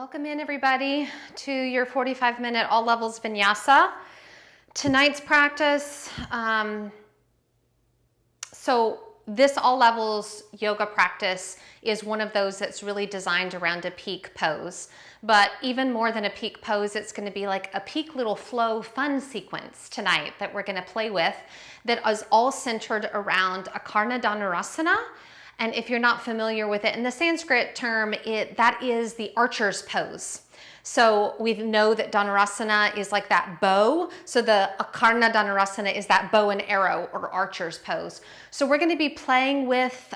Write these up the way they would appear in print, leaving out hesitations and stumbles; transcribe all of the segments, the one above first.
Welcome in everybody to your 45-minute all levels Vinyasa. Tonight's practice, so this all levels yoga practice is one of those that's really designed around a peak pose. But even more than a peak pose, it's going to be like a peak little flow fun sequence tonight that we're going to play with that is all centered around Akarna Dhanurasana. And if you're not familiar with it, in the Sanskrit term, that is the archer's pose. So we know that Dhanurasana is like that bow. So the Akarna Dhanurasana is that bow and arrow or archer's pose. So we're going to be playing with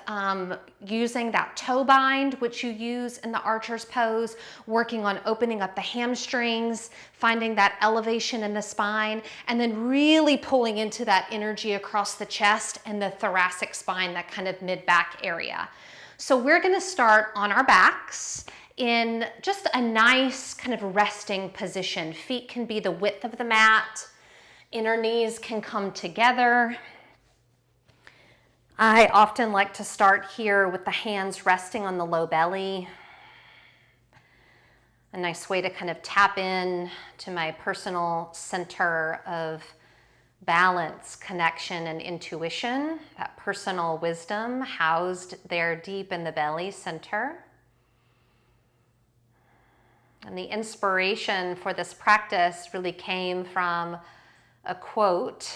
using that toe bind, which you use in the archer's pose, working on opening up the hamstrings, finding that elevation in the spine, and then really pulling into that energy across the chest and the thoracic spine, that kind of mid-back area. So we're going to start on our backs in just a nice kind of resting position. Feet can be the width of the mat. Inner knees can come together. I often like to start here with the hands resting on the low belly. A nice way to kind of tap in to my personal center of balance, connection, and intuition, that personal wisdom housed there deep in the belly center. And the inspiration for this practice really came from a quote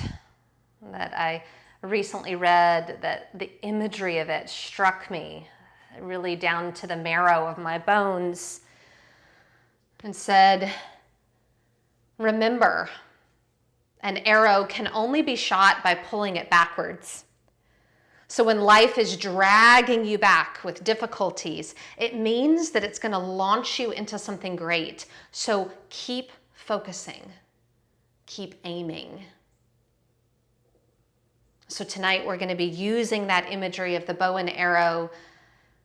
that I recently read, that the imagery of it struck me really down to the marrow of my bones, and said, "Remember, an arrow can only be shot by pulling it backwards. So when life is dragging you back with difficulties, it means that it's going to launch you into something great. So keep focusing, keep aiming." So tonight we're going to be using that imagery of the bow and arrow,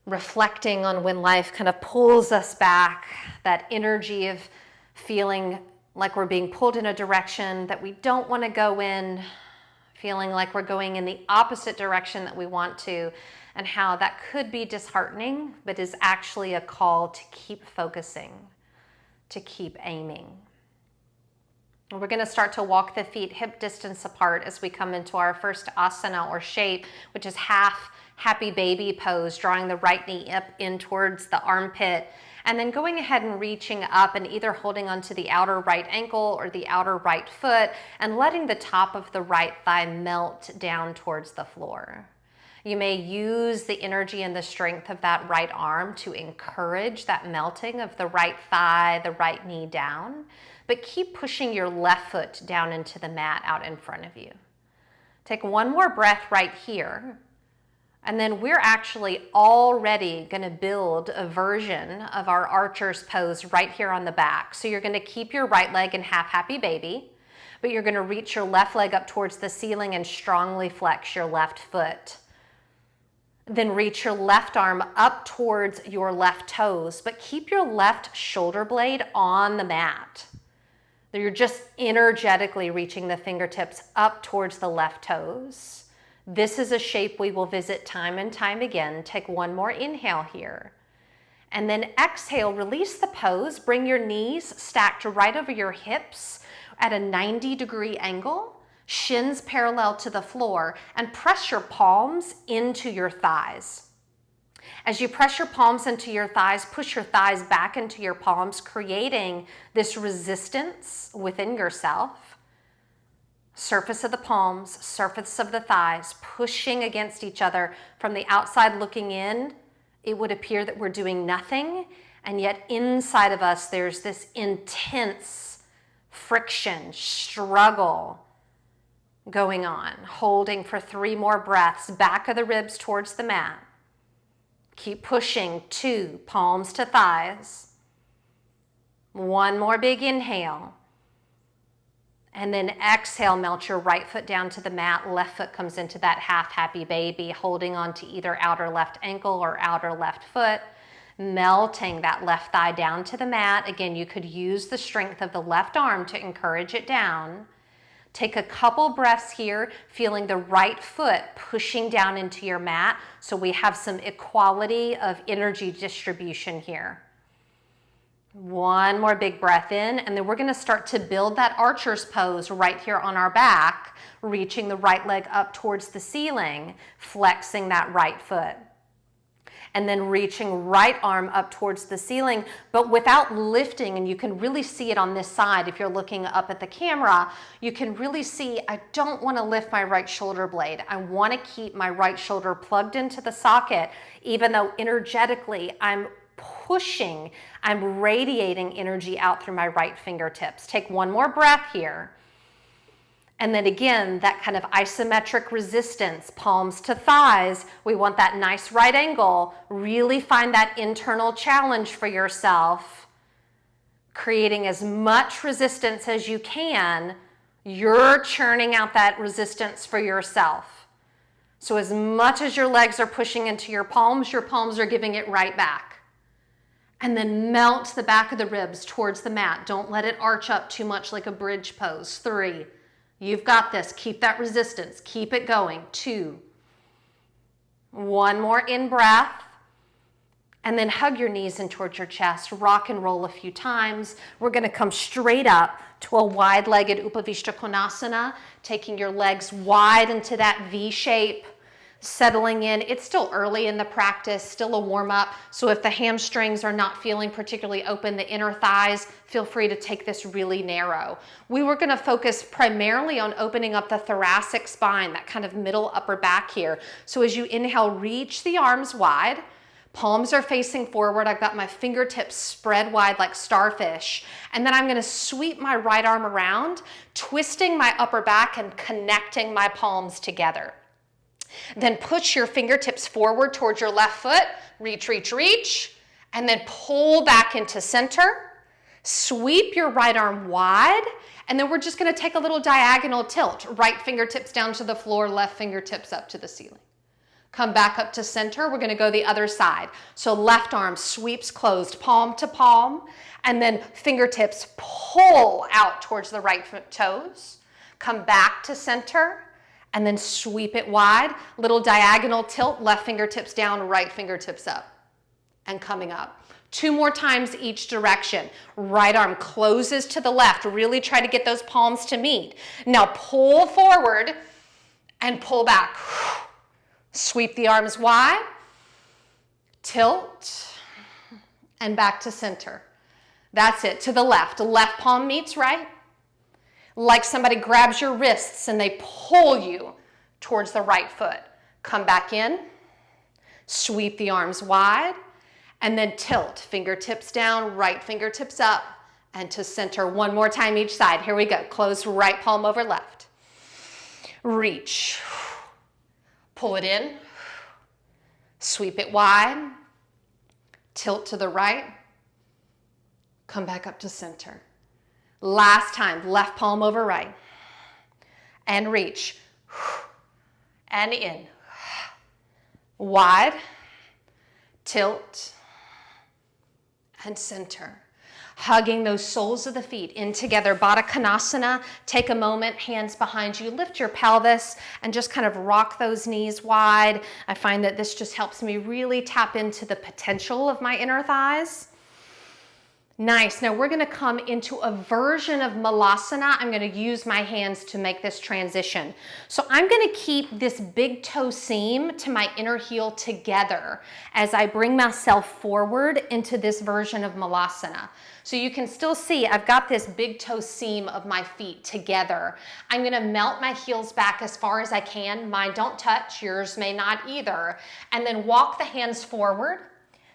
reflecting on when life kind of pulls us back, that energy of feeling like we're being pulled in a direction that we don't want to go in, feeling like we're going in the opposite direction that we want to, and how that could be disheartening, but is actually a call to keep focusing, to keep aiming. We're going to start to walk the feet hip distance apart as we come into our first asana or shape, which is half happy baby pose, drawing the right knee up in towards the armpit, and then going ahead and reaching up and either holding onto the outer right ankle or the outer right foot and letting the top of the right thigh melt down towards the floor. You may use the energy and the strength of that right arm to encourage that melting of the right thigh, the right knee down, but keep pushing your left foot down into the mat out in front of you. Take one more breath right here. And then we're actually already going to build a version of our archer's pose right here on the back. So you're going to keep your right leg in half happy baby, but you're going to reach your left leg up towards the ceiling and strongly flex your left foot. Then reach your left arm up towards your left toes, but keep your left shoulder blade on the mat. You're just energetically reaching the fingertips up towards the left toes. This is a shape we will visit time and time again. Take one more inhale here. And then exhale, release the pose. Bring your knees stacked right over your hips at a 90-degree angle, shins parallel to the floor, and press your palms into your thighs. As you press your palms into your thighs, push your thighs back into your palms, creating this resistance within yourself. Surface of the palms, surface of the thighs, pushing against each other. From the outside looking in, it would appear that we're doing nothing, and yet inside of us there's this intense friction, struggle going on. Holding for 3 more breaths, back of the ribs towards the mat. Keep pushing, 2, palms to thighs. 1 more big inhale. And then exhale, melt your right foot down to the mat. Left foot comes into that half happy baby, holding on to either outer left ankle or outer left foot. Melting that left thigh down to the mat. Again, you could use the strength of the left arm to encourage it down. Take a couple breaths here, feeling the right foot pushing down into your mat. So we have some equality of energy distribution here. One more big breath in, and then we're going to start to build that archer's pose right here on our back, reaching the right leg up towards the ceiling, flexing that right foot. And then reaching right arm up towards the ceiling, but without lifting, and you can really see it on this side if you're looking up at the camera, you can really see I don't want to lift my right shoulder blade. I want to keep my right shoulder plugged into the socket, even though energetically I'm pushing, I'm radiating energy out through my right fingertips. Take one more breath here. And then again, that kind of isometric resistance, palms to thighs. We want that nice right angle. Really find that internal challenge for yourself, creating as much resistance as you can. You're churning out that resistance for yourself. So as much as your legs are pushing into your palms are giving it right back. And then melt the back of the ribs towards the mat. Don't let it arch up too much like a bridge pose. 3. You've got this. Keep that resistance. Keep it going. 2. One more in breath. And then hug your knees in towards your chest. Rock and roll a few times. We're going to come straight up to a wide-legged Upavishta Konasana, taking your legs wide into that V shape, settling in. It's still early in the practice, still a warm-up. So if the hamstrings are not feeling particularly open, the inner thighs, feel free to take this really narrow. We were going to focus primarily on opening up the thoracic spine, that kind of middle upper back here. So as you inhale, reach the arms wide. Palms are facing forward. I've got my fingertips spread wide like starfish. And then I'm going to sweep my right arm around, twisting my upper back and connecting my palms together. Then push your fingertips forward towards your left foot. Reach, reach, reach. And then pull back into center. Sweep your right arm wide. And then we're just going to take a little diagonal tilt. Right fingertips down to the floor, left fingertips up to the ceiling. Come back up to center. We're going to go the other side. So left arm sweeps closed, palm to palm. And then fingertips pull out towards the right toes. Come back to center. And then sweep it wide. Little diagonal tilt, left fingertips down, right fingertips up. And coming up. 2 more times each direction. Right arm closes to the left. Really try to get those palms to meet. Now pull forward and pull back. Sweep the arms wide. Tilt. And back to center. That's it. To the left. Left palm meets right. Like somebody grabs your wrists and they pull you towards the right foot. Come back in, sweep the arms wide, and then tilt. Fingertips down, right fingertips up, and to center. One more time each side. Here we go. Close right palm over left. Reach. Pull it in. Sweep it wide. Tilt to the right. Come back up to center. Last time, left palm over right. And reach. And in. Wide. Tilt. And center. Hugging those soles of the feet in together. Baddha Konasana. Take a moment, hands behind you. Lift your pelvis and just kind of rock those knees wide. I find that this just helps me really tap into the potential of my inner thighs. Nice. Now we're going to come into a version of Malasana. I'm going to use my hands to make this transition. So I'm going to keep this big toe seam to my inner heel together as I bring myself forward into this version of Malasana. So you can still see I've got this big toe seam of my feet together. I'm going to melt my heels back as far as I can. Mine don't touch, yours may not either. And then walk the hands forward.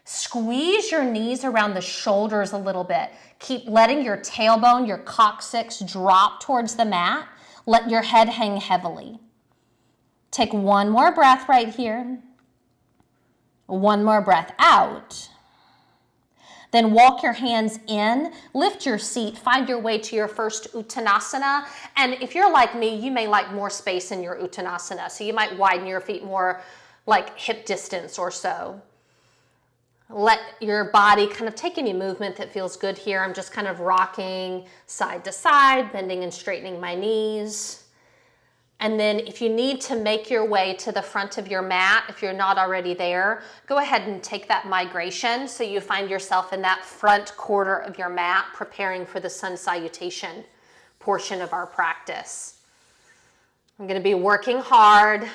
Squeeze your knees around the shoulders a little bit. Keep letting your tailbone, your coccyx drop towards the mat. Let your head hang heavily. Take one more breath right here. One more breath out. Then walk your hands in, lift your seat, find your way to your first Uttanasana. And if you're like me, you may like more space in your Uttanasana. So you might widen your feet more like hip distance or so. Let your body kind of take any movement that feels good here. I'm just kind of rocking side to side, bending and straightening my knees. And then if you need to make your way to the front of your mat, if you're not already there, go ahead and take that migration so you find yourself in that front quarter of your mat, preparing for the sun salutation portion of our practice. I'm going to be working hard,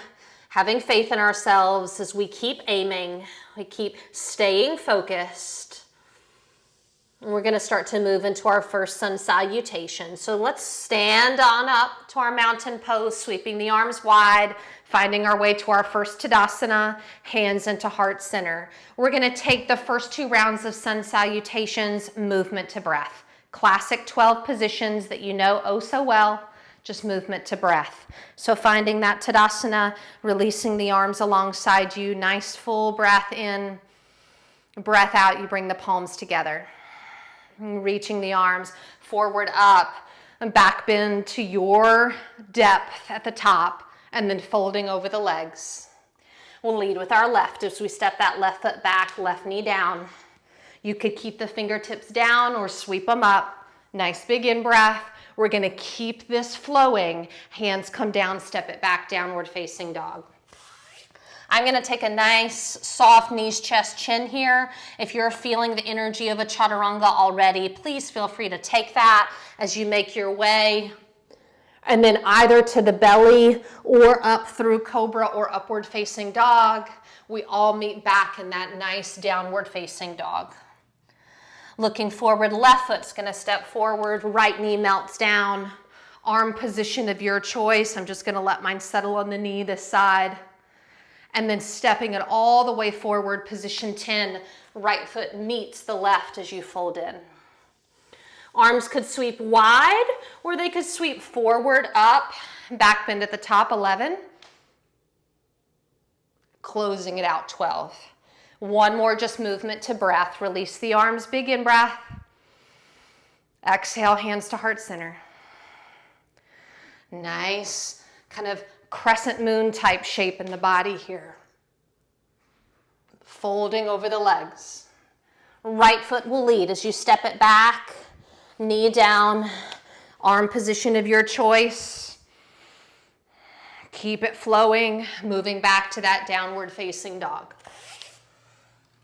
having faith in ourselves as we keep aiming, we keep staying focused. And we're going to start to move into our first sun salutation. So let's stand on up to our mountain pose, sweeping the arms wide, finding our way to our first Tadasana, hands into heart center. We're going to take the first 2 rounds of sun salutations, movement to breath. Classic 12 positions that you know oh so well, just movement to breath. So finding that Tadasana, releasing the arms alongside you, nice full breath in, breath out, you bring the palms together. Reaching the arms forward up and back bend to your depth at the top, and then folding over the legs. We'll lead with our left as we step that left foot back, left knee down. You could keep the fingertips down or sweep them up. Nice big in-breath. We're going to keep this flowing. Hands come down, step it back, downward facing dog. I'm going to take a nice soft knees, chest, chin here. If you're feeling the energy of a chaturanga already, please feel free to take that as you make your way. And then either to the belly or up through cobra or upward facing dog. We all meet back in that nice downward facing dog. Looking forward, left foot's going to step forward, right knee melts down. Arm position of your choice. I'm just going to let mine settle on the knee this side. And then stepping it all the way forward, position 10, right foot meets the left as you fold in. Arms could sweep wide, or they could sweep forward, up, back bend at the top, 11. Closing it out, 12. One more just movement to breath. Release the arms, big in breath. Exhale, hands to heart center. Nice, kind of crescent moon type shape in the body here. Folding over the legs. Right foot will lead as you step it back, knee down, arm position of your choice. Keep it flowing, moving back to that downward facing dog.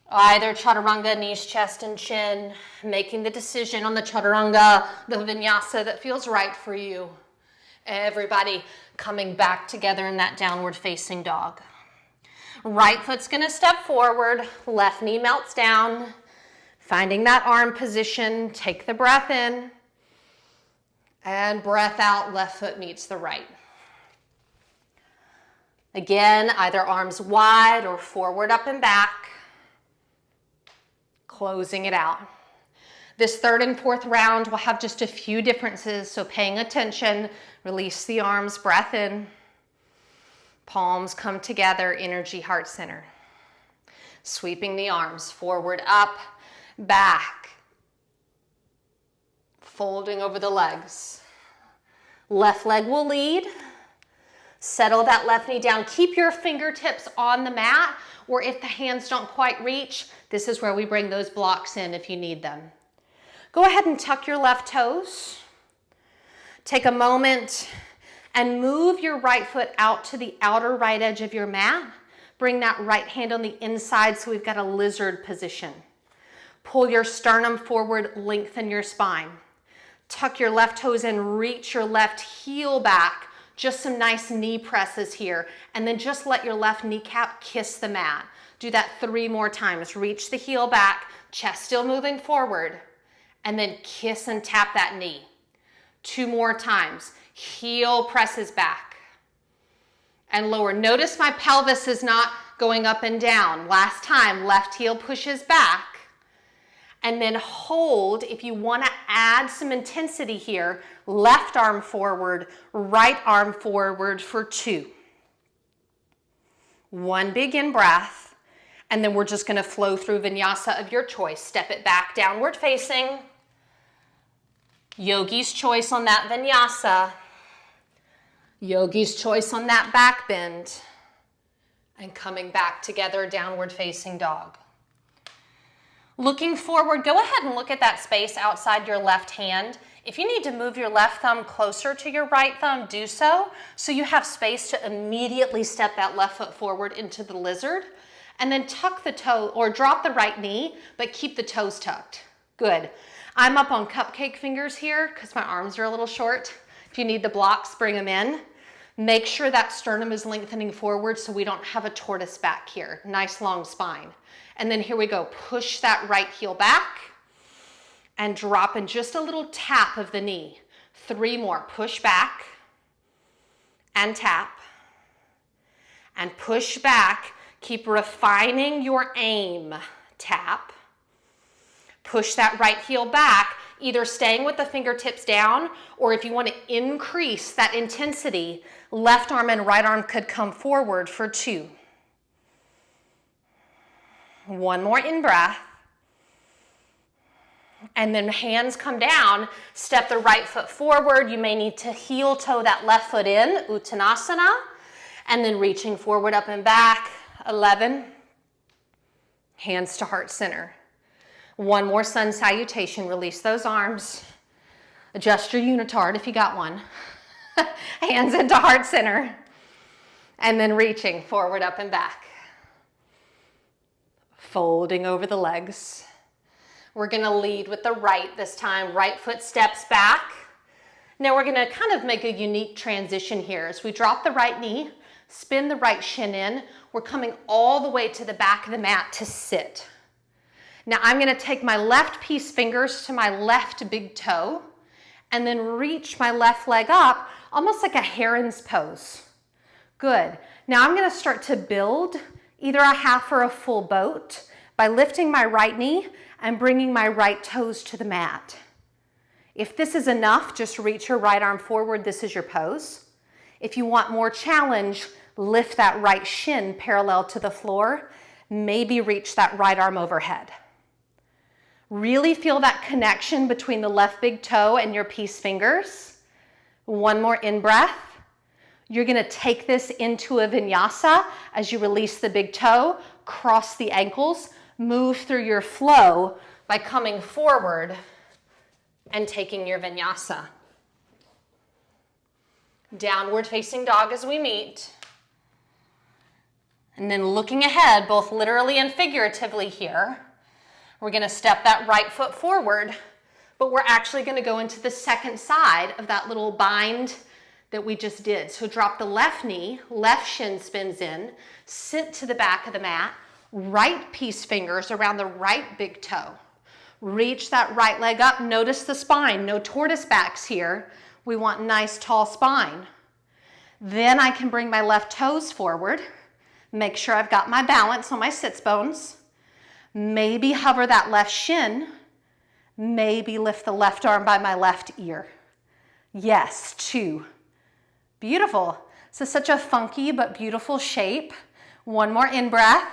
Either chaturanga, knees, chest, and chin, making the decision on the chaturanga, the vinyasa that feels right for you. Everybody coming back together in that downward facing dog. Right foot's going to step forward, left knee melts down. Finding that arm position, take the breath in. And breath out, left foot meets the right. Again, either arms wide or forward, up and back. Closing it out. This third and fourth round will have just a few differences, so paying attention. Release the arms, breath in. Palms come together, energy, heart center. Sweeping the arms forward, up, back. Folding over the legs. Left leg will lead. Settle that left knee down. Keep your fingertips on the mat, or if the hands don't quite reach, this is where we bring those blocks in if you need them. Go ahead and tuck your left toes. Take a moment and move your right foot out to the outer right edge of your mat. Bring that right hand on the inside so we've got a lizard position. Pull your sternum forward, lengthen your spine. Tuck your left toes in, reach your left heel back. Just some nice knee presses here. And then just let your left kneecap kiss the mat. Do that 3 more times. Reach the heel back, chest still moving forward. And then kiss and tap that knee. 2 more times. Heel presses back. And lower. Notice my pelvis is not going up and down. Last time, left heel pushes back. And then hold. If you want to add some intensity here, left arm forward, right arm forward for 2. 1 big in breath. And then we're just going to flow through vinyasa of your choice. Step it back, downward facing. Yogi's choice on that vinyasa. Yogi's choice on that back bend. And coming back together, downward facing dog. Looking forward, go ahead and look at that space outside your left hand. If you need to move your left thumb closer to your right thumb, do so you have space to immediately step that left foot forward into the lizard. And then tuck the toe or drop the right knee, but keep the toes tucked. Good. I'm up on cupcake fingers here because my arms are a little short. If you need the blocks, bring them in. Make sure that sternum is lengthening forward so we don't have a tortoise back here. Nice long spine. And then here we go. Push that right heel back and drop in just a little tap of the knee. 3 more. Push back and tap and push back. Keep refining your aim. Tap. Push that right heel back, either staying with the fingertips down, or if you want to increase that intensity, left arm and right arm could come forward for 2. 1 more in-breath. And then hands come down, step the right foot forward. You may need to heel toe that left foot in, Uttanasana, and then reaching forward, up and back. 11, hands to heart center. 1 more sun salutation, release those arms. Adjust your unitard if you got one. Hands into heart center. And then reaching forward, up and back. Folding over the legs. We're gonna lead with the right this time. Right foot steps back. Now we're gonna kind of make a unique transition here. As we drop the right knee, spin the right shin in, we're coming all the way to the back of the mat to sit. Now I'm gonna take my left piece fingers to my left big toe and then reach my left leg up, almost like a heron's pose. Good. Now I'm gonna start to build either a half or a full boat by lifting my right knee and bringing my right toes to the mat. If this is enough, just reach your right arm forward. This is your pose. If you want more challenge, lift that right shin parallel to the floor. Maybe reach that right arm overhead. Really feel that connection between the left big toe and your peace fingers. 1 more in-breath. You're gonna take this into a vinyasa as you release the big toe, cross the ankles, move through your flow by coming forward and taking your vinyasa. Downward facing dog as we meet. And then looking ahead, both literally and figuratively here, we're gonna step that right foot forward, but we're actually gonna go into the second side of that little bind that we just did. So drop the left knee, left shin spins in, sit to the back of the mat, right peace fingers around the right big toe. Reach that right leg up, notice the spine, no tortoise backs here. We want nice tall spine. Then I can bring my left toes forward, make sure I've got my balance on my sits bones, maybe hover that left shin, maybe lift the left arm by my left ear. Yes, 2. Beautiful. So such a funky but beautiful shape. 1 more in-breath.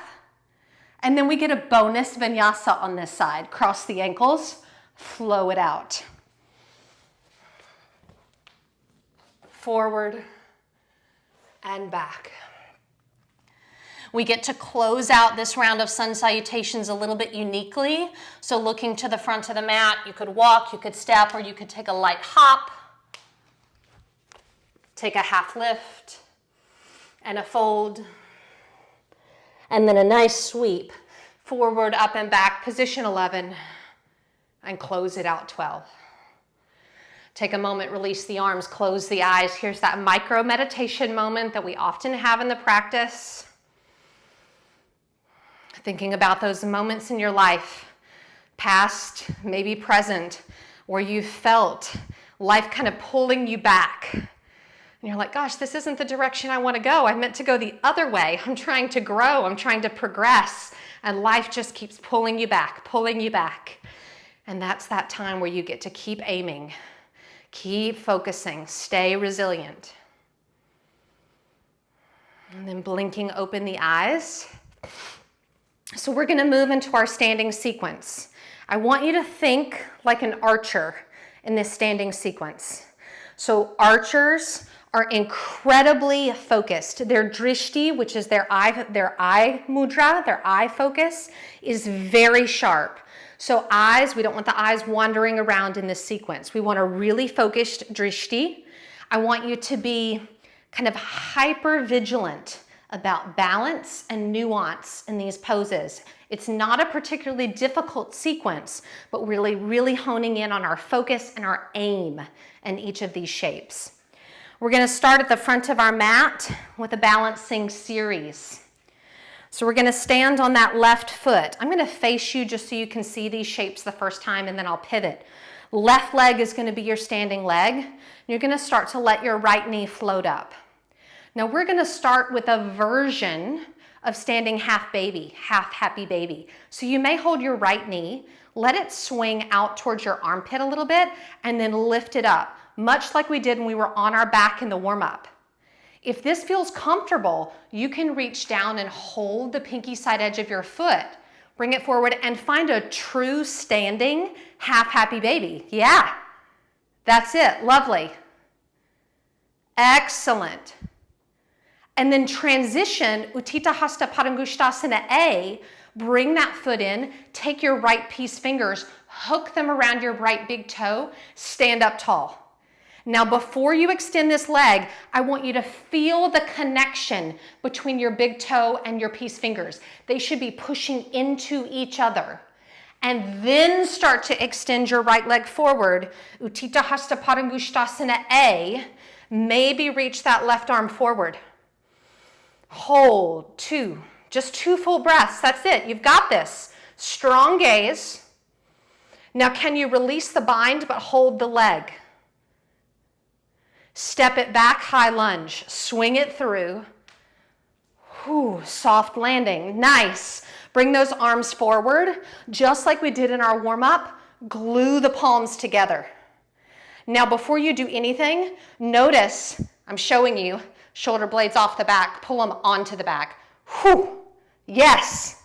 And then we get a bonus vinyasa on this side. Cross the ankles, flow it out. Forward and back. We get to close out this round of sun salutations a little bit uniquely. So looking to the front of the mat, you could walk, you could step, or you could take a light hop. Take a half lift and a fold. And then a nice sweep. Forward, up and back, position 11. And close it out, 12. Take a moment, release the arms, close the eyes. Here's that micro meditation moment that we often have in the practice. Thinking about those moments in your life, past, maybe present, where you felt life kind of pulling you back. And you're like, gosh, this isn't the direction I want to go. I meant to go the other way. I'm trying to grow. I'm trying to progress. And life just keeps pulling you back, pulling you back. And that's that time where you get to keep aiming, keep focusing, stay resilient. And then blinking open the eyes. So we're going to move into our standing sequence. I want you to think like an archer in this standing sequence. So archers are incredibly focused. Their drishti, which is their eye mudra, their eye focus, is very sharp. So eyes, we don't want the eyes wandering around in this sequence. We want a really focused drishti. I want you to be kind of hyper vigilant about balance and nuance in these poses. It's not a particularly difficult sequence, but really honing in on our focus and our aim in each of these shapes. We're going to start at the front of our mat with a balancing series. So we're going to stand on that left foot. I'm going to face you just so you can see these shapes the first time, and then I'll pivot. Left leg is going to be your standing leg. You're going to start to let your right knee float up. Now we're going to start with a version of standing half baby, half happy baby. So you may hold your right knee, let it swing out towards your armpit a little bit, and then lift it up, much like we did when we were on our back in the warm-up. If this feels comfortable, you can reach down and hold the pinky side edge of your foot, bring it forward, and find a true standing half happy baby. Yeah, that's it. Lovely. Excellent. And then transition, Utthita Hasta Padangusthasana A, bring that foot in, take your right peace fingers, hook them around your right big toe, stand up tall. Now before you extend this leg, I want you to feel the connection between your big toe and your peace fingers. They should be pushing into each other. And then start to extend your right leg forward, Utthita Hasta Padangusthasana A, maybe reach that left arm forward. Hold, just 2 full breaths, that's it, you've got this. Strong gaze. Now can you release the bind but hold the leg? Step it back, high lunge, swing it through. Whew, soft landing, nice. Bring those arms forward, just like we did in our warm-up, glue the palms together. Now before you do anything, notice, I'm showing you, shoulder blades off the back, pull them onto the back. Whew, yes.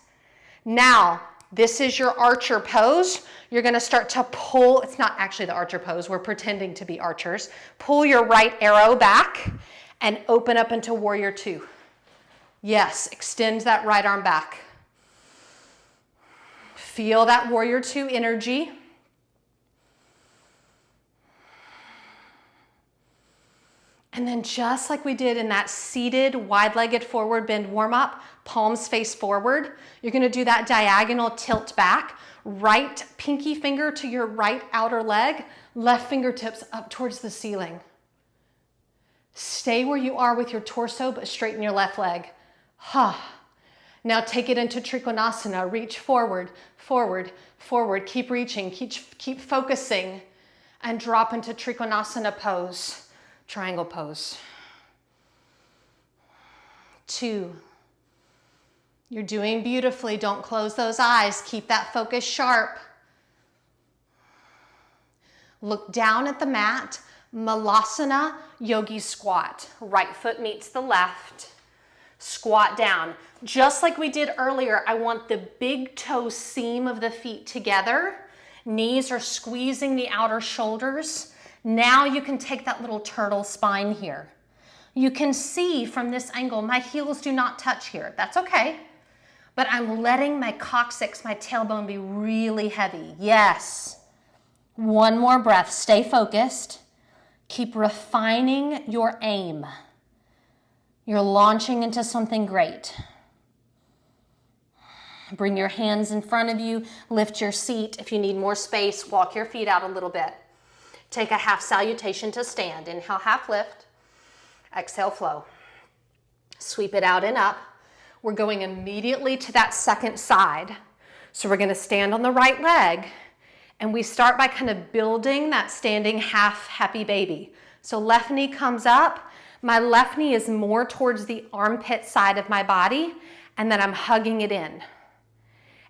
Now, this is your archer pose. You're gonna start to pull, it's not actually the archer pose, we're pretending to be archers. Pull your right arrow back and open up into warrior 2. Yes, extend that right arm back. Feel that warrior 2 energy. And then just like we did in that seated, wide-legged forward bend warm-up, palms face forward, you're gonna do that diagonal tilt back, right pinky finger to your right outer leg, left fingertips up towards the ceiling. Stay where you are with your torso, but straighten your left leg. Now take it into Trikonasana, reach forward, forward, forward, keep reaching, keep focusing, and drop into Trikonasana pose. Triangle pose. 2. You're doing beautifully. Don't close those eyes. Keep that focus sharp. Look down at the mat. Malasana yogi squat. Right foot meets the left. Squat down. Just like we did earlier, I want the big toe seam of the feet together. Knees are squeezing the outer shoulders. Now you can take that little turtle spine here. You can see from this angle, my heels do not touch here. That's okay. But I'm letting my coccyx, my tailbone be really heavy. Yes. One more breath. Stay focused. Keep refining your aim. You're launching into something great. Bring your hands in front of you. Lift your seat. If you need more space, walk your feet out a little bit. Take a half salutation to stand. Inhale, half lift. Exhale, flow. Sweep it out and up. We're going immediately to that second side. So we're going to stand on the right leg, and we start by kind of building that standing half happy baby. So left knee comes up. My left knee is more towards the armpit side of my body, and then I'm hugging it in.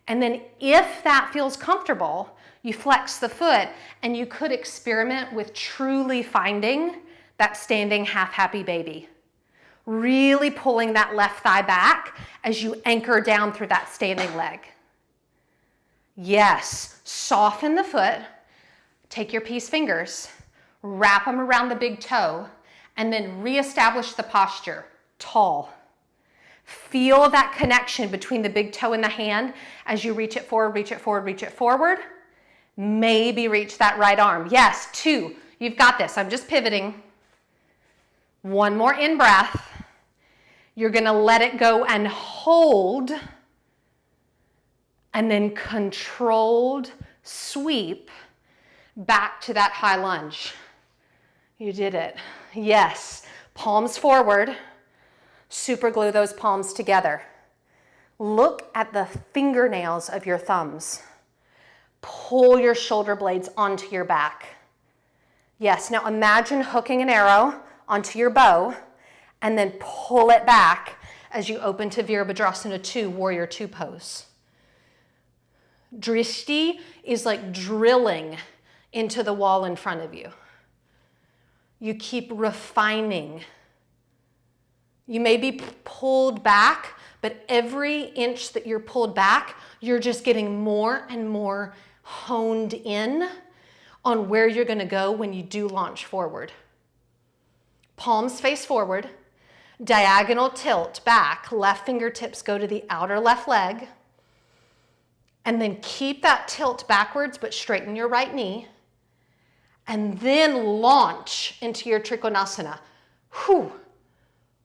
And then if that feels comfortable, you flex the foot, and you could experiment with truly finding that standing half happy baby. Really pulling that left thigh back as you anchor down through that standing leg. Yes, soften the foot, take your peace fingers, wrap them around the big toe, and then reestablish the posture, tall. Feel that connection between the big toe and the hand as you reach it forward, reach it forward, reach it forward. Maybe reach that right arm. Yes, 2. You've got this. I'm just pivoting. 1 more in-breath. You're going to let it go and hold, and then controlled sweep back to that high lunge. You did it. Yes. Palms forward. Super glue those palms together. Look at the fingernails of your thumbs. Pull your shoulder blades onto your back. Yes. Now imagine hooking an arrow onto your bow and then pull it back as you open to Virabhadrasana 2, Warrior 2 pose. Drishti is like drilling into the wall in front of you. You keep refining. You may be pulled back, but every inch that you're pulled back, you're just getting more and more honed in on where you're going to go when you do launch forward. Palms face forward, diagonal tilt back, left fingertips go to the outer left leg, and then keep that tilt backwards, but straighten your right knee, and then launch into your Trikonasana. Whew.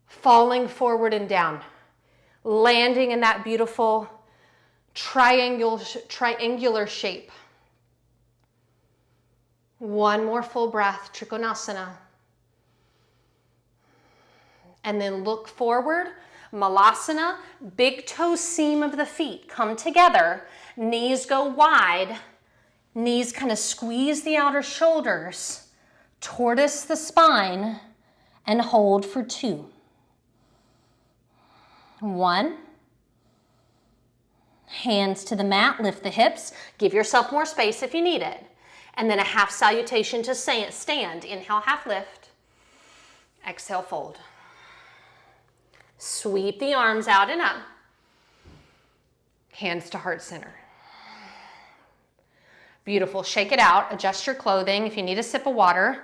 Falling forward and down, landing in that beautiful triangular shape. 1 more full breath, Trikonasana. And then look forward, Malasana, big toe seam of the feet come together, knees go wide, knees kind of squeeze the outer shoulders, tortoise the spine, and hold for 2. 1. Hands to the mat, lift the hips, give yourself more space if you need it. And then a half salutation to stand. Inhale, half lift. Exhale, fold. Sweep the arms out and up. Hands to heart center. Beautiful. Shake it out. Adjust your clothing. If you need a sip of water,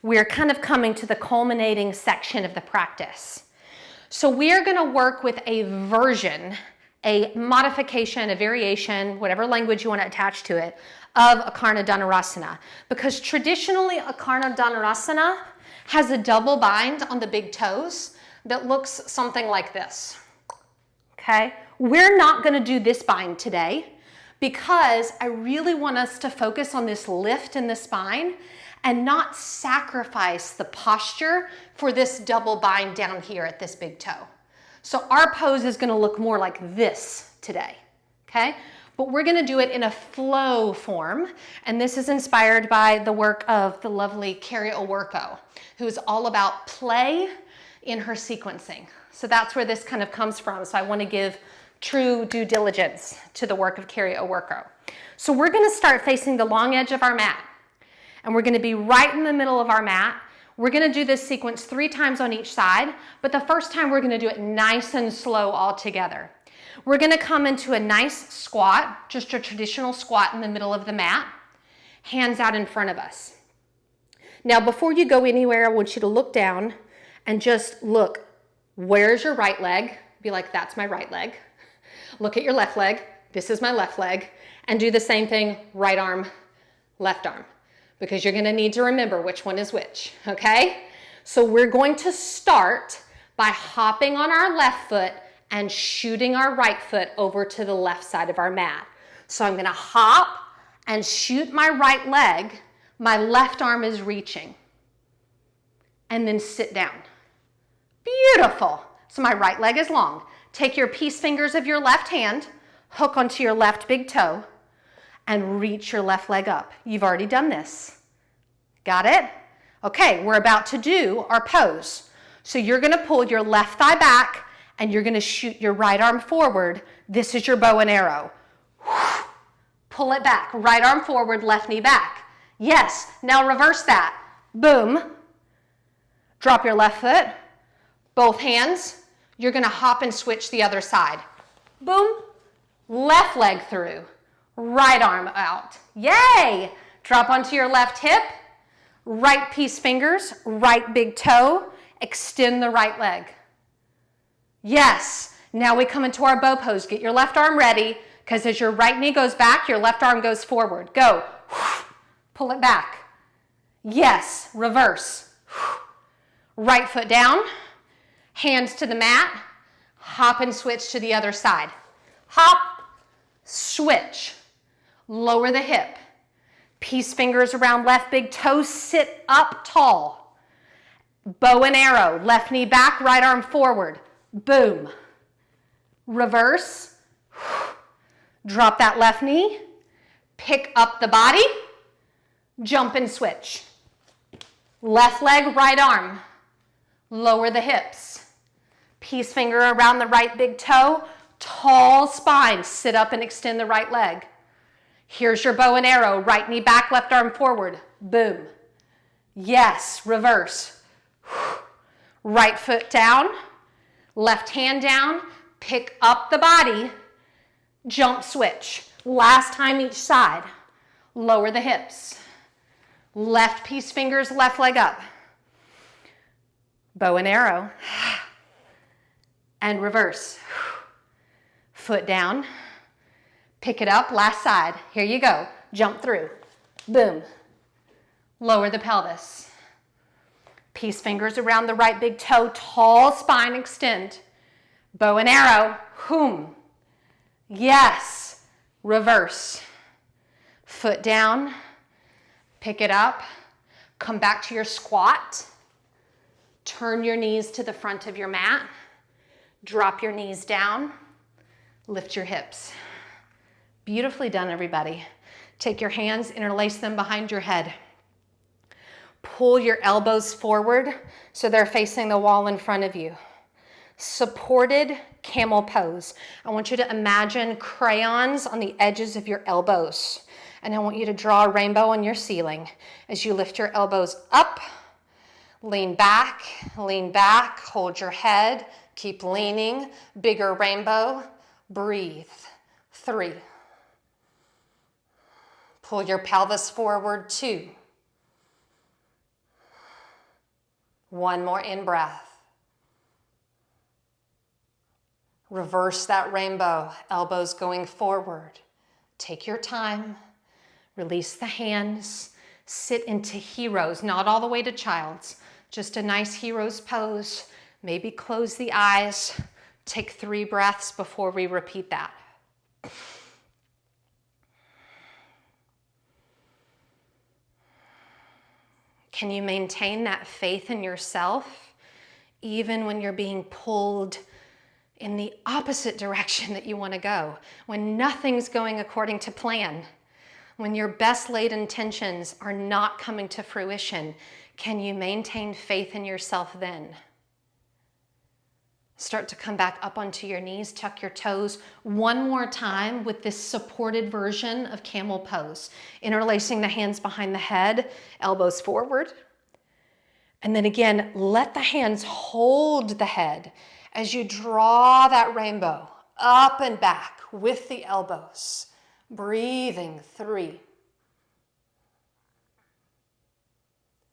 we're kind of coming to the culminating section of the practice. So we're going to work with a version, a modification, a variation, whatever language you want to attach to it, of Akarna Dhanurasana. Because traditionally, Akarna Dhanurasana has a double bind on the big toes that looks something like this. Okay? We're not going to do this bind today because I really want us to focus on this lift in the spine and not sacrifice the posture for this double bind down here at this big toe. So our pose is going to look more like this today, okay? But we're going to do it in a flow form, and this is inspired by the work of the lovely Carrie Owerko, who's all about play in her sequencing. So that's where this kind of comes from. So I want to give true due diligence to the work of Carrie Owerko. So we're going to start facing the long edge of our mat. And we're going to be right in the middle of our mat. We're going to do this sequence 3 times on each side, but the first time we're going to do it nice and slow all together. We're going to come into a nice squat, just a traditional squat in the middle of the mat, hands out in front of us. Now, before you go anywhere, I want you to look down and just look, where's your right leg? Be like, that's my right leg. Look at your left leg. This is my left leg. And do the same thing, right arm, left arm, because you're going to need to remember which one is which, okay? So we're going to start by hopping on our left foot and shooting our right foot over to the left side of our mat. So I'm going to hop and shoot my right leg. My left arm is reaching. And then sit down. Beautiful. So my right leg is long. Take your peace fingers of your left hand, hook onto your left big toe, and reach your left leg up. You've already done this. Got it? Okay, we're about to do our pose. So you're going to pull your left thigh back and you're going to shoot your right arm forward. This is your bow and arrow. Pull it back. Right arm forward, left knee back. Yes, now reverse that. Boom. Drop your left foot. Both hands. You're going to hop and switch the other side. Boom. Left leg through. Right arm out. Yay! Drop onto your left hip. Right peace fingers. Right big toe. Extend the right leg. Yes. Now we come into our bow pose. Get your left arm ready, because as your right knee goes back, your left arm goes forward. Go. Pull it back. Yes, reverse. Right foot down, hands to the mat, hop and switch to the other side. Hop, switch, lower the hip. Peace fingers around left big toe, sit up tall. Bow and arrow, left knee back, right arm forward. Boom. Reverse. Drop that left knee, pick up the body, jump and switch. Left leg, right arm. Lower the hips. Peace finger around the right big toe. Tall spine. Sit up and extend the right leg. Here's your bow and arrow. Right knee back, left arm forward. Boom. Yes, reverse. Right foot down. Left hand down. Pick up the body. Jump switch. Last time each side. Lower the hips. Left peace fingers, left leg up. Bow and arrow, and reverse. Foot down, pick it up, last side. Here you go, jump through, boom. Lower the pelvis. Peace fingers around the right big toe, tall spine extend. Bow and arrow, whoom. Yes, reverse. Foot down, pick it up, come back to your squat. Turn your knees to the front of your mat. Drop your knees down. Lift your hips. Beautifully done, everybody. Take your hands, interlace them behind your head. Pull your elbows forward so they're facing the wall in front of you. Supported camel pose. I want you to imagine crayons on the edges of your elbows. And I want you to draw a rainbow on your ceiling as you lift your elbows up. Lean back, hold your head, keep leaning, bigger rainbow, breathe. 3. Pull your pelvis forward, 2. 1 more in breath. Reverse that rainbow, elbows going forward. Take your time, release the hands, sit into heroes, not all the way to child's. Just a nice hero's pose. Maybe close the eyes. Take 3 breaths before we repeat that. Can you maintain that faith in yourself even when you're being pulled in the opposite direction that you want to go? When nothing's going according to plan? When your best laid intentions are not coming to fruition? Can you maintain faith in yourself then? Start to come back up onto your knees, tuck your toes. 1 more time with this supported version of camel pose. Interlacing the hands behind the head, elbows forward. And then again, let the hands hold the head as you draw that rainbow up and back with the elbows. Breathing. 3.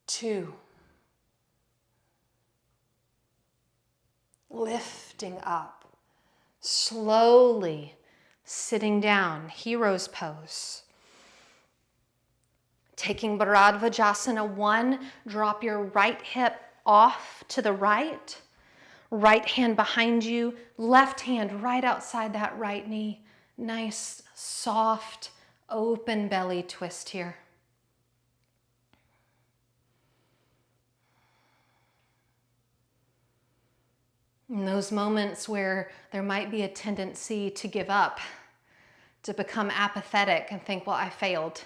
2. Lifting up. Slowly sitting down. Hero's pose. Taking Bharadvajasana 1, drop your right hip off to the right. Right hand behind you. Left hand right outside that right knee. Nice, soft, open belly twist here. In those moments where there might be a tendency to give up, to become apathetic and think, well, I failed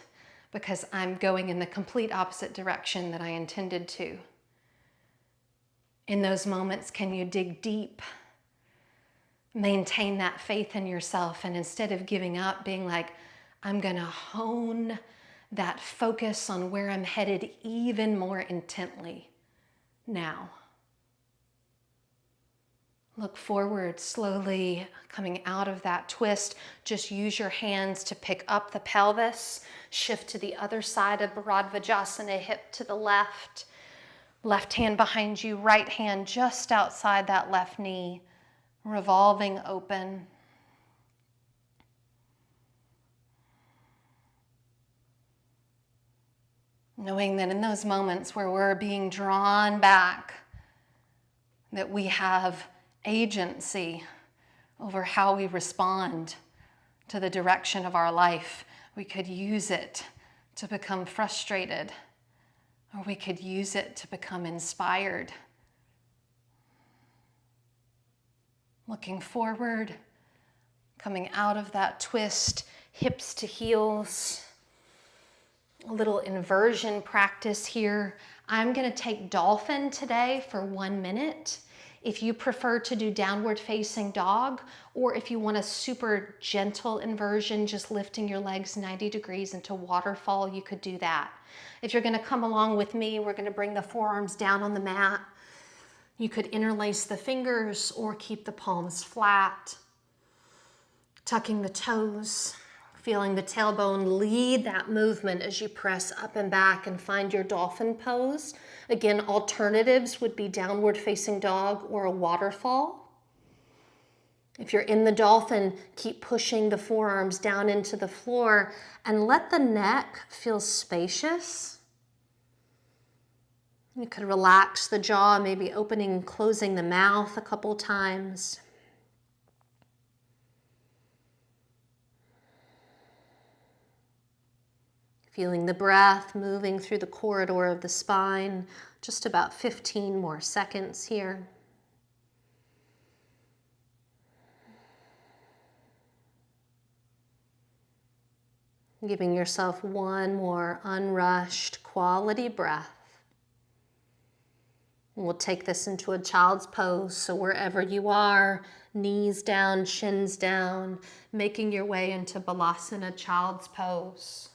because I'm going in the complete opposite direction that I intended to. In those moments, can you dig deep? Maintain that faith in yourself, and instead of giving up, being like, I'm gonna hone that focus on where I'm headed even more intently now. Look forward, slowly coming out of that twist. Just use your hands to pick up the pelvis. Shift to the other side of Bharadvajasana, hip to the left. Left hand behind you, right hand just outside that left knee. revolving open. Knowing that in those moments where we're being drawn back, that we have agency over how we respond to the direction of our life. We could use it to become frustrated, or we could use it to become inspired. Looking forward, coming out of that twist, hips to heels. A little inversion practice here. I'm going to take dolphin today for 1 minute. If you prefer to do downward facing dog, or if you want a super gentle inversion, just lifting your legs 90 degrees into waterfall, you could do that. If you're going to come along with me, we're going to bring the forearms down on the mat. You could interlace the fingers or keep the palms flat, tucking the toes. Feeling the tailbone lead that movement as you press up and back and find your dolphin pose. Again, alternatives would be downward facing dog or a waterfall. If you're in the dolphin, keep pushing the forearms down into the floor and let the neck feel spacious. You could relax the jaw, maybe opening and closing the mouth a couple times. Feeling the breath moving through the corridor of the spine. Just about 15 more seconds here. Giving yourself one more unrushed quality breath. And we'll take this into a child's pose. So wherever you are, knees down, shins down, making your way into Balasana, child's pose.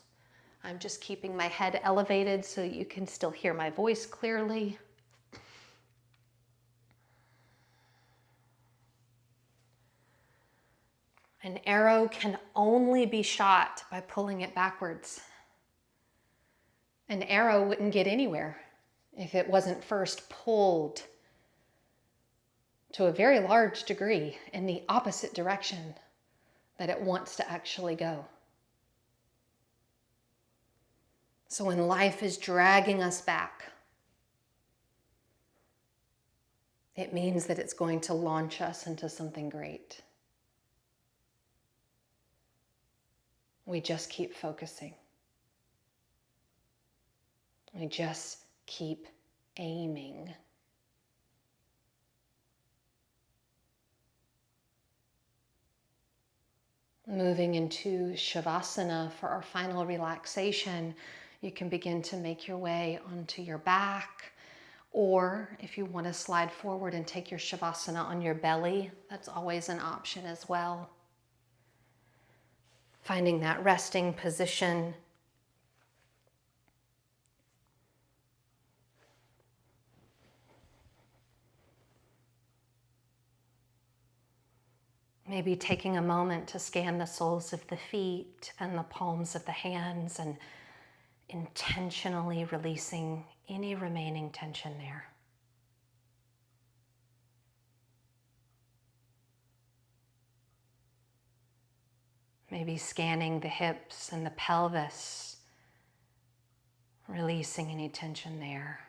I'm just keeping my head elevated so you can still hear my voice clearly. An arrow can only be shot by pulling it backwards. An arrow wouldn't get anywhere if it wasn't first pulled to a very large degree in the opposite direction that it wants to actually go. So when life is dragging us back, it means that it's going to launch us into something great. We just keep focusing. We just keep aiming. Moving into Shavasana for our final relaxation, you can begin to make your way onto your back, or if you want to slide forward and take your Shavasana on your belly, that's always an option as well. Finding that resting position. Maybe taking a moment to scan the soles of the feet and the palms of the hands and intentionally releasing any remaining tension there. Maybe scanning the hips and the pelvis, releasing any tension there.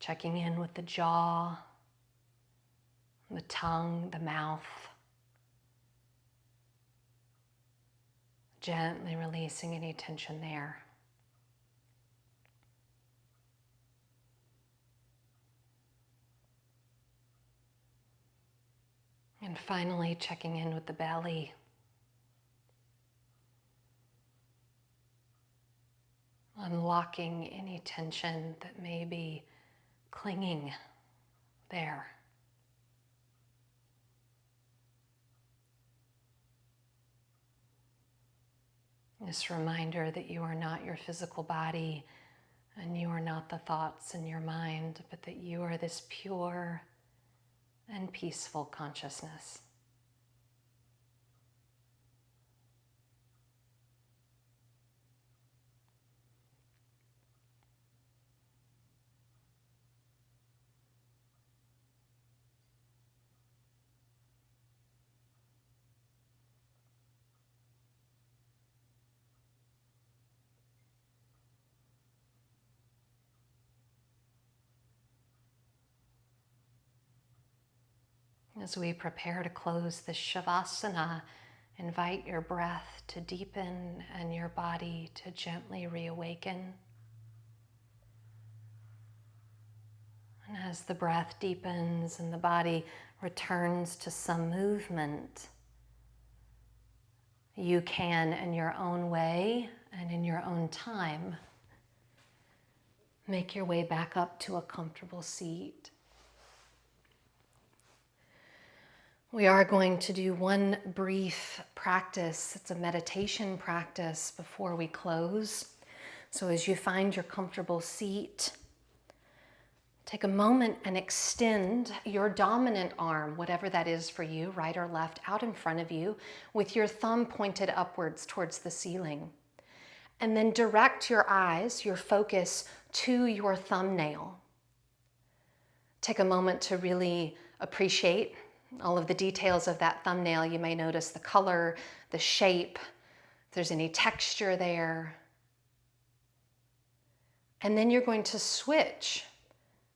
Checking in with the jaw, the tongue, the mouth. Gently releasing any tension there. And finally, checking in with the belly. Unlocking any tension that may be clinging there. This reminder that you are not your physical body and you are not the thoughts in your mind, but that you are this pure and peaceful consciousness. As we prepare to close this Shavasana, invite your breath to deepen and your body to gently reawaken. And as the breath deepens and the body returns to some movement, you can, in your own way and in your own time, make your way back up to a comfortable seat. We are going to do one brief practice. It's a meditation practice before we close. So as you find your comfortable seat, take a moment and extend your dominant arm, whatever that is for you, right or left, out in front of you with your thumb pointed upwards towards the ceiling. And then direct your eyes, your focus, to your thumbnail. Take a moment to really appreciate all of the details of that thumbnail. You may notice the color, the shape, if there's any texture there. And then you're going to switch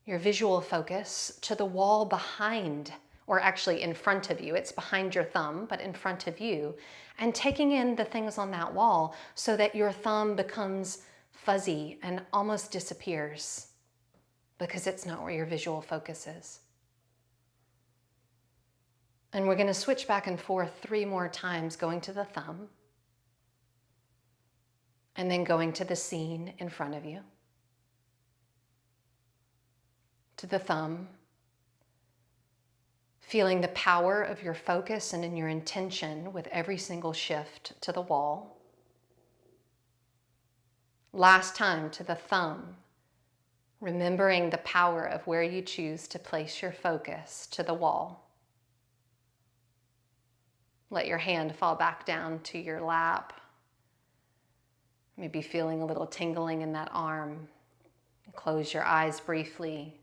your visual focus to the wall behind, or actually in front of you. It's behind your thumb, but in front of you. And taking in the things on that wall so that your thumb becomes fuzzy and almost disappears because it's not where your visual focus is. And we're going to switch back and forth 3 more times, going to the thumb and then going to the scene in front of you, to the thumb, feeling the power of your focus and in your intention with every single shift to the wall. Last time to the thumb, remembering the power of where you choose to place your focus to the wall. Let your hand fall back down to your lap. Maybe feeling a little tingling in that arm. Close your eyes briefly.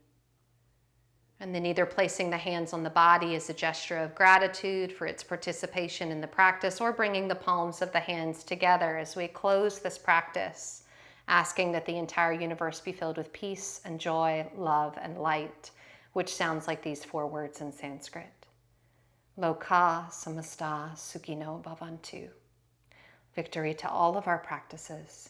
And then either placing the hands on the body as a gesture of gratitude for its participation in the practice, or bringing the palms of the hands together as we close this practice, asking that the entire universe be filled with peace and joy, love and light, which sounds like these 4 words in Sanskrit. Loka samasta sukhino bhavantu. Victory to all of our practices.